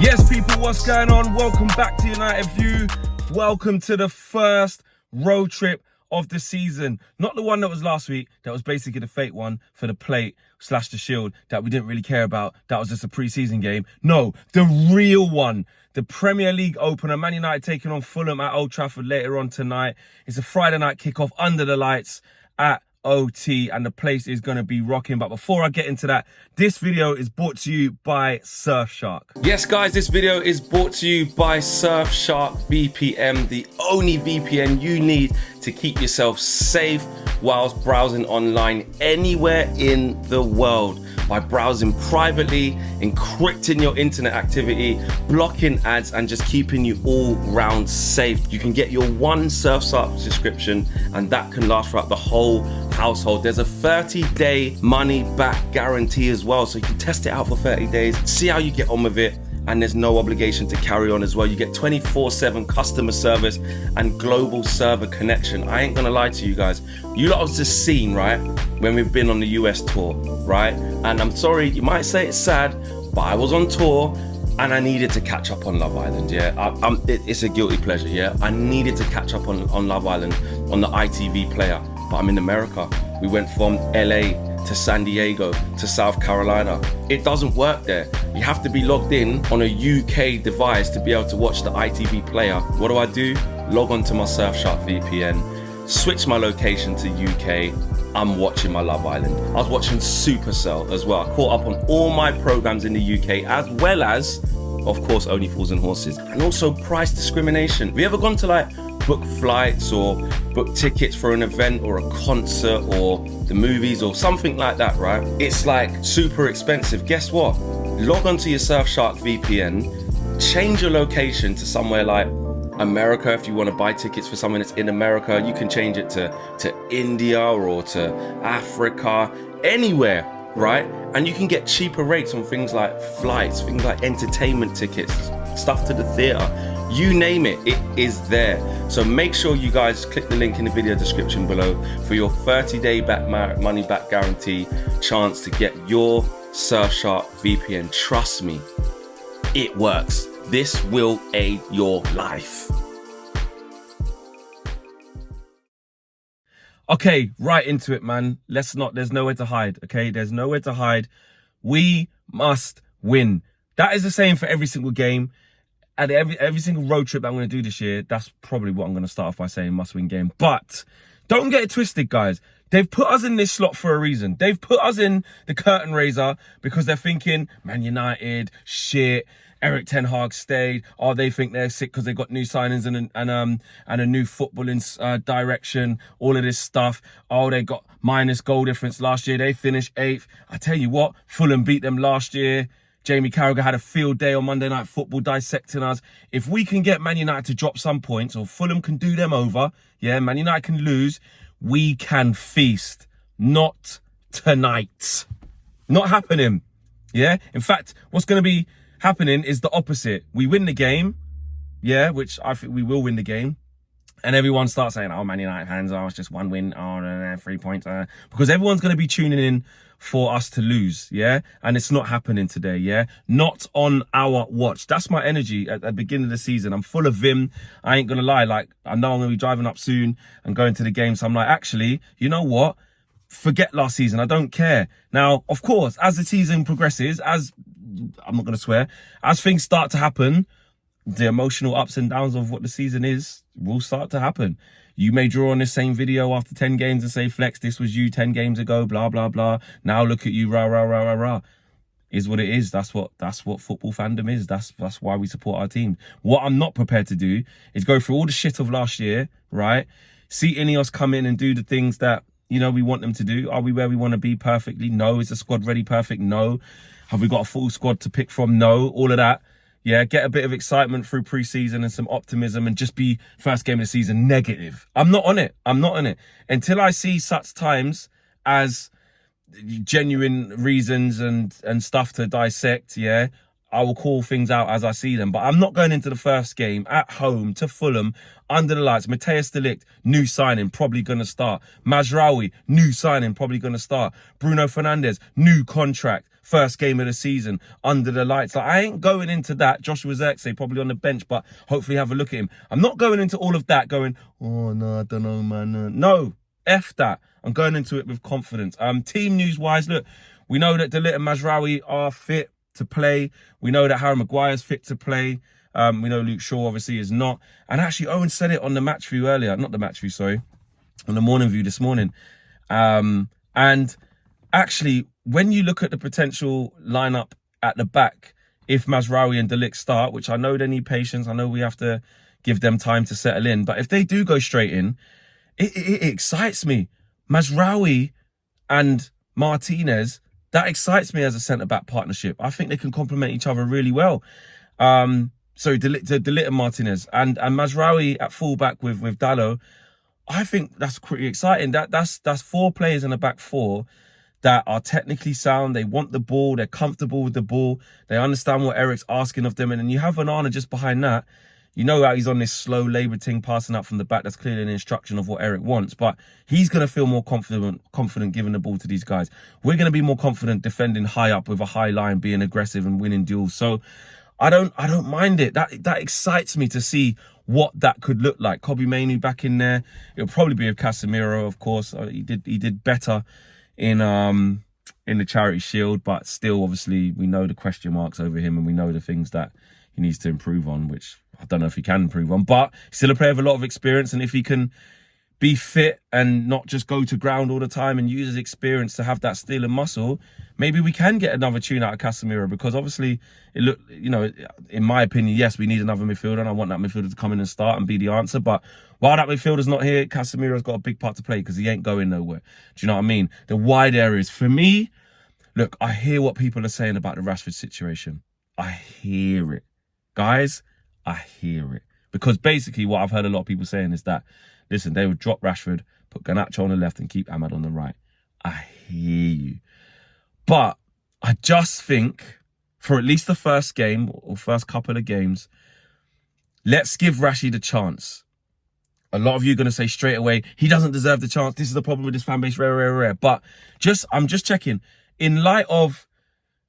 Yes, people, what's going on? Welcome back to United View. Welcome to the first road trip of the season. Not the one that was last week. That was basically the fake one for the plate / the shield that we didn't really care about. That was just a pre-season game. No, the real one. The Premier League opener. Man United taking on Fulham at Old Trafford later on tonight. It's a Friday night kickoff under the lights at OT, and the place is going to be rocking. But before I get into that, this video is brought to you by Surfshark. Yes, guys, this video is brought to you by Surfshark VPN, the only VPN you need to keep yourself safe whilst browsing online anywhere in the world. By browsing privately, encrypting your internet activity, blocking ads, and just keeping you all round safe. You can get your one Surfshark subscription, and that can last throughout the whole household. There's a 30-day money-back guarantee as well, so you can test it out for 30 days, see how you get on with it, and there's no obligation to carry on as well. You get 24/7 customer service and global server connection. I ain't gonna lie to you guys. You lot have just seen, right, when we've been on the US tour, right? And I'm sorry, you might say it's sad, but I was on tour and I needed to catch up on Love Island, yeah? It's a guilty pleasure, yeah? I needed to catch up on Love Island on the ITV player, but I'm in America. We went from LA to San Diego to South Carolina. It doesn't work there. You have to be logged in on a UK device to be able to watch the ITV player. What do? Log on to my Surfshark VPN, switch my location to UK. I'm watching my Love Island. I was watching Supercell as well. I caught up on all my programs in the UK, as well as, of course, Only Fools and Horses. And also price discrimination. Have you ever gone to book flights or book tickets for an event or a concert or the movies or something like that, right? It's super expensive. Guess what? Log onto your Surfshark VPN, change your location to somewhere like America. If you want to buy tickets for someone that's in America, you can change it to India or to Africa, anywhere, right? And you can get cheaper rates on things like flights, things like entertainment tickets, stuff to the theater. You name it, it is there. So make sure you guys click the link in the video description below for your 30-day money back guarantee chance to get your Surfshark VPN. Trust me, it works. This will aid your life. Okay, right into it, man. There's nowhere to hide, okay? There's nowhere to hide. We must win. That is the same for every single game. And every single road trip that I'm going to do this year, that's probably what I'm going to start off by saying, must-win game. But don't get it twisted, guys. They've put us in this slot for a reason. They've put us in the curtain raiser because they're thinking, Man United, shit, Eric Ten Hag stayed. Oh, they think they're sick because they got new signings and a new footballing direction, all of this stuff. Oh, they got minus goal difference last year. They finished 8th. I tell you what, Fulham beat them last year. Jamie Carragher had a field day on Monday Night Football dissecting us. If we can get Man United to drop some points, or Fulham can do them over, yeah, Man United can lose, we can feast. Not tonight. Not happening. Yeah? In fact, what's going to be happening is the opposite. We win the game, yeah, which I think we will win the game. And everyone starts saying, oh, Man United fans, oh, it's just one win, oh, 3 points. Because everyone's going to be tuning in for us to lose, yeah? And it's not happening today, yeah? Not on our watch. That's my energy at the beginning of the season. I'm full of vim. I ain't going to lie. I know I'm going to be driving up soon and going to the game. So I'm like, actually, you know what? Forget last season. I don't care. Now, of course, as the season progresses, I'm not going to swear, as things start to happen, the emotional ups and downs of what the season is will start to happen. You may draw on this same video after 10 games and say, Flex, this was you 10 games ago, blah, blah, blah. Now look at you, rah, rah, rah, rah, rah. Is what it is. That's what football fandom is. That's why we support our team. What I'm not prepared to do is go through all the shit of last year, right? See Ineos come in and do the things that, we want them to do. Are we where we want to be perfectly? No. Is the squad ready perfect? No. Have we got a full squad to pick from? No. All of that. Yeah, get a bit of excitement through pre-season and some optimism and just be first game of the season negative. I'm not on it. I'm not on it. Until I see such times as genuine reasons and stuff to dissect, yeah, I will call things out as I see them. But I'm not going into the first game at home to Fulham under the lights. Matthias de Ligt, new signing, probably going to start. Mazraoui, new signing, probably going to start. Bruno Fernandes, new contract. first game of the season under the lights. Like, I ain't going into that. Joshua Zirkzee probably on the bench, but hopefully have a look at him. I'm not going into all of that going, oh, no, I don't know, man. No, F that. I'm going into it with confidence. Team news-wise, look, we know that De Ligt and Mazraoui are fit to play. We know that Harry Maguire's fit to play. We know Luke Shaw obviously is not. And actually, Owen said it on the match view earlier. Not the match view, sorry. On the morning view this morning. And actually, when you look at the potential lineup at the back, if Mazraoui and De Ligt start, which I know they need patience, I know we have to give them time to settle in, but if they do go straight in, it excites me. Mazraoui and Martinez, that excites me as a centre-back partnership. I think they can complement each other really well. So De Ligt and Martinez and Mazraoui at full-back with Dalot, I think that's pretty exciting. That's 4 players in the back 4 that are technically sound. They want the ball. They're comfortable with the ball. They understand what Eric's asking of them. And then you have Onana just behind that. You know how he's on this slow labour thing, passing up from the back. That's clearly an instruction of what Eric wants. But he's going to feel more confident giving the ball to these guys. We're going to be more confident defending high up with a high line, being aggressive and winning duels. So I don't mind it. That excites me to see what that could look like. Kobbie Mainoo back in there. It'll probably be with Casemiro, of course. He did better in the Charity Shield, but still, obviously, we know the question marks over him, and we know the things that he needs to improve on, which I don't know if he can improve on. But he's still a player with a lot of experience, and if he can be fit and not just go to ground all the time and use his experience to have that steel and muscle, maybe we can get another tune out of Casemiro, because obviously it looked, you know, in my opinion, yes, we need another midfielder and I want that midfielder to come in and start and be the answer. But while that midfielder's not here, Casemiro's got a big part to play because he ain't going nowhere. Do you know what I mean? The wide areas, for me, look, I hear what people are saying about the Rashford situation. I hear it. Guys, I hear it. Because basically what I've heard a lot of people saying is that, listen, they would drop Rashford, put Garnacho on the left and keep Ahmad on the right. I hear you. But I just think for at least the first game or first couple of games, let's give Rashid a chance. A lot of you are going to say straight away, he doesn't deserve the chance. This is the problem with this fan base, rare. But I'm just checking. In light of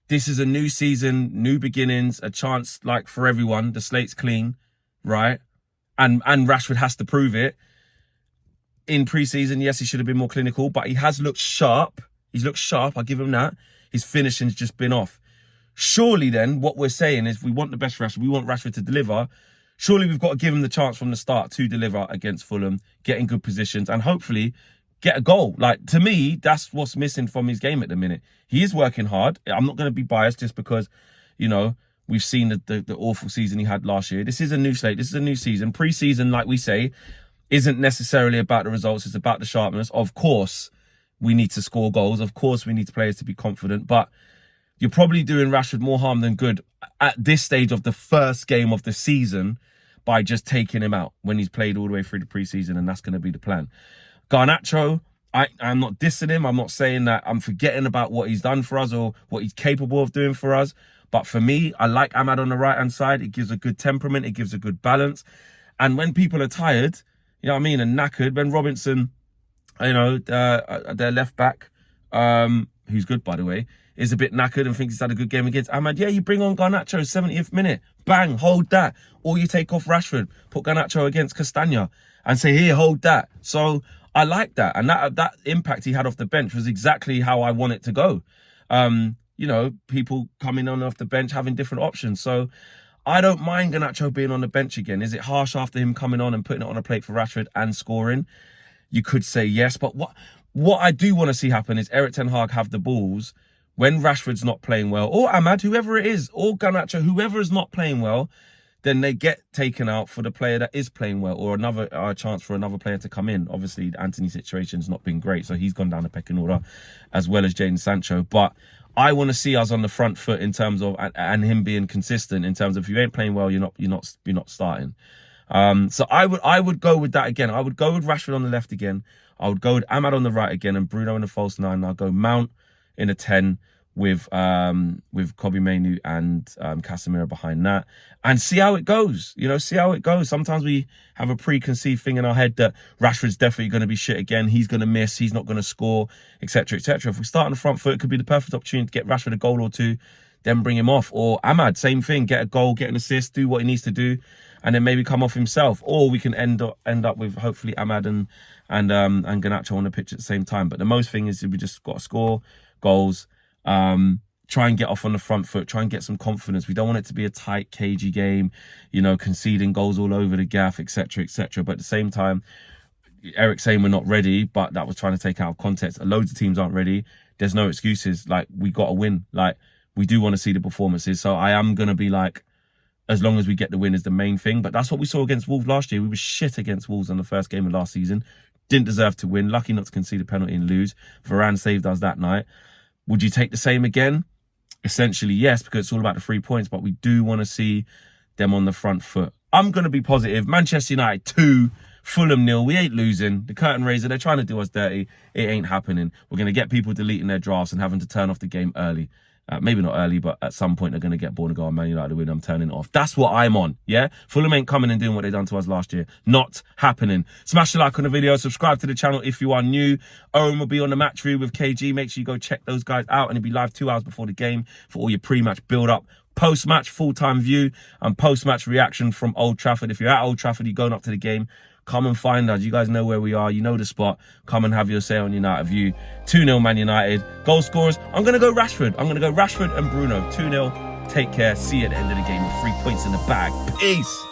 this is a new season, new beginnings, a chance like for everyone, the slate's clean, right? And Rashford has to prove it. In pre-season, yes, he should have been more clinical, but he has looked sharp. He's looked sharp, I'll give him that. His finishing's just been off. Surely then, what we're saying is we want the best Rashford. We want Rashford to deliver. Surely we've got to give him the chance from the start to deliver against Fulham, get in good positions, and hopefully get a goal. Like, to me, that's what's missing from his game at the minute. He is working hard. I'm not going to be biased just because, you know, we've seen the awful season he had last year. This is a new slate. This is a new season. Pre-season, like we say, isn't necessarily about the results. It's about the sharpness. Of course, we need to score goals. Of course, we need players to be confident. But you're probably doing Rashford more harm than good at this stage of the first game of the season by just taking him out when he's played all the way through the pre-season, and that's going to be the plan. Garnacho, I'm not dissing him. I'm not saying that I'm forgetting about what he's done for us or what he's capable of doing for us. But for me, I like Ahmad on the right-hand side. It gives a good temperament. It gives a good balance. And when people are tired, you know what I mean, and knackered, when Robinson, you know, their left back, who's good, by the way, is a bit knackered and thinks he's had a good game against Ahmad, yeah, you bring on Garnacho, 70th minute, bang, hold that. Or you take off Rashford, put Garnacho against Castagna and say, here, hold that. So I like that. And that impact he had off the bench was exactly how I want it to go. You know, people coming on off the bench, having different options. So I don't mind Garnacho being on the bench again. Is it harsh after him coming on and putting it on a plate for Rashford and scoring? You could say yes. But what I do want to see happen is Eric Ten Hag have the balls when Rashford's not playing well, or Ahmad, whoever it is, or Garnacho, whoever is not playing well, then they get taken out for the player that is playing well, or another chance for another player to come in. Obviously, Anthony's situation's not been great, so he's gone down the pecking order, as well as Jadon Sancho. But I want to see us on the front foot in terms of, and him being consistent in terms of, if you ain't playing well, you're not starting. So I would go with that again. I would go with Rashford on the left again. I would go with Ahmad on the right again, and Bruno in the false nine. I'll go Mount in a 10 Kobbie Mainoo and Casemiro behind that, and see how it goes. See how it goes. Sometimes we have a preconceived thing in our head that Rashford's definitely going to be shit again. He's going to miss. He's not going to score, etc., etc. If we start on the front foot, it could be the perfect opportunity to get Rashford a goal or two, then bring him off. Or Ahmad, same thing. Get a goal, get an assist, do what he needs to do, and then maybe come off himself. Or we can end up with hopefully Ahmad and Garnacho on the pitch at the same time. But the most thing is we just got to score goals. Try and get off on the front foot, try and get some confidence. We don't want it to be a tight, cagey game, conceding goals all over the gaff, etc., etc. But at the same time, Eric saying we're not ready, but that was trying to take out of context. Loads of teams aren't ready. There's no excuses. Like, we got to win. Like, we do want to see the performances. So I am going to be like, as long as we get the win is the main thing. But that's what we saw against Wolves last year. We were shit against Wolves on the first game of last season. Didn't deserve to win. Lucky not to concede a penalty and lose. Varane saved us that night. Would you take the same again? Essentially, yes, because it's all about the 3 points, but we do want to see them on the front foot. I'm going to be positive. Manchester United 2, Fulham 0. We ain't losing. The curtain raiser, they're trying to do us dirty. It ain't happening. We're going to get people deleting their drafts and having to turn off the game early. Maybe not early, but at some point they're going to get bored and go, oh, Man United win, I'm turning it off. That's what I'm on, yeah? Fulham ain't coming and doing what they done to us last year. Not happening. Smash the like on the video. Subscribe to the channel if you are new. Owen will be on the match review with KG. Make sure you go check those guys out. And it'll be live 2 hours before the game for all your pre-match build-up. Post-match full-time view and post-match reaction from Old Trafford. If you're at Old Trafford, you're going up to the game, come and find us. You guys know where we are. You know the spot. Come and have your say on United View. 2-0 Man United. Goal scorers. I'm going to go Rashford. I'm going to go Rashford and Bruno. 2-0. Take care. See you at the end of the game with 3 points in the bag. Peace.